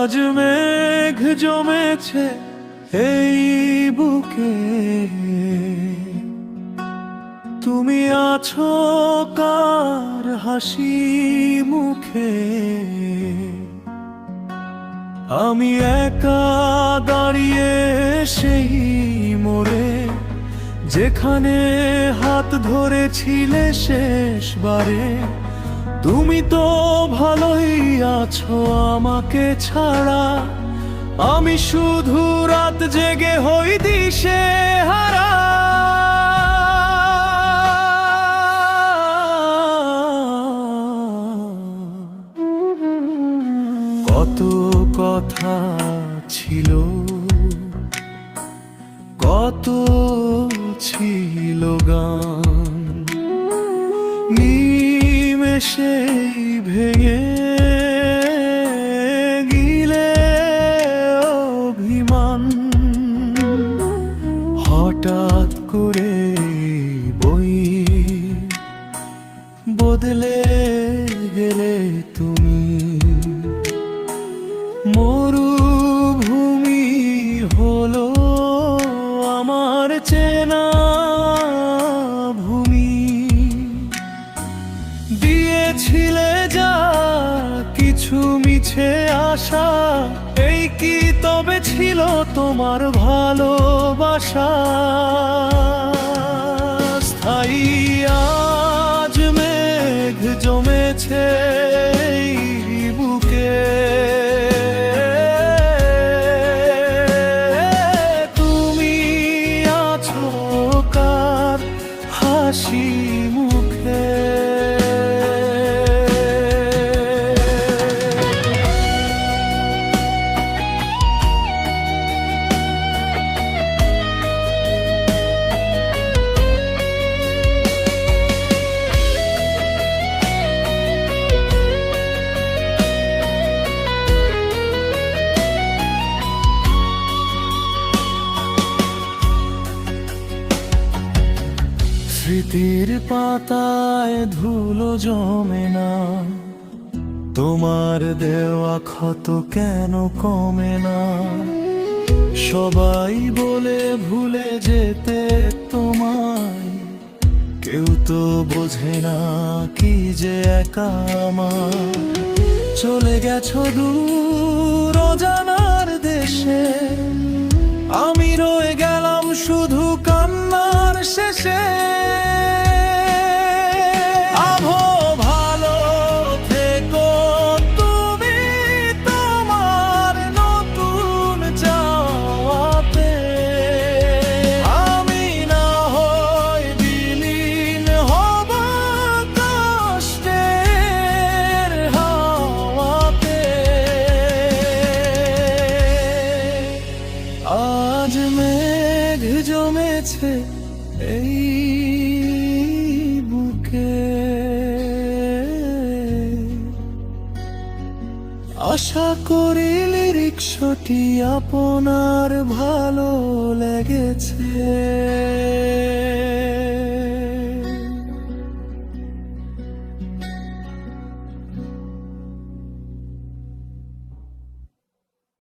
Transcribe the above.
আজ মেঘ জমেছে এই বুকে, তুমি আছো কার হাসি মুখে। আমি একা দাঁড়িয়ে সেই মোড়ে, যেখানে হাত ধরেছিলে শেষবারে। তুমি তো ভালোই আছো আমাকে ছাড়া, আমি শুধু রাত জেগে হই দিশে হারা। কত কথা ছিল, কত ছিল গান, নিমেষেই ভেঙে গিলে অভিমান। হঠাৎ করে বই বদলে গেলে তুমি, মরুভূমি হলো আমার চেনা ভূমি। দিয়েছিলে যা কিছু মিছে আশা, এই কি তবে ছিল তোমার ভালোবাসা? স্থায়ী আজ মেঘ জমেছে এই বুকে, তুমি আছো কার হাসি মুখে। স্মৃতির পাতায় ধুলো জমে না, তোমার দেওয়া ক্ষত কেন কমে না? সবাই বলে ভুলে যেতে তোমায়, কেউ তো বোঝে না কি যে একা আমার। চলে গেছো দূর অজানার দেশে, আমি রয়ে গেলাম শুধু কান্নার শেষে। আভো ভালো থেকো তুমি তোমার নতুন যাওয়াতে, আমি না হই বিলীন হব কষ্টের হাওয়াতে। আজ মেঘ জমেছে এই বুকে, আশা করি লিরিক্সটি আপনার ভালো লেগেছে।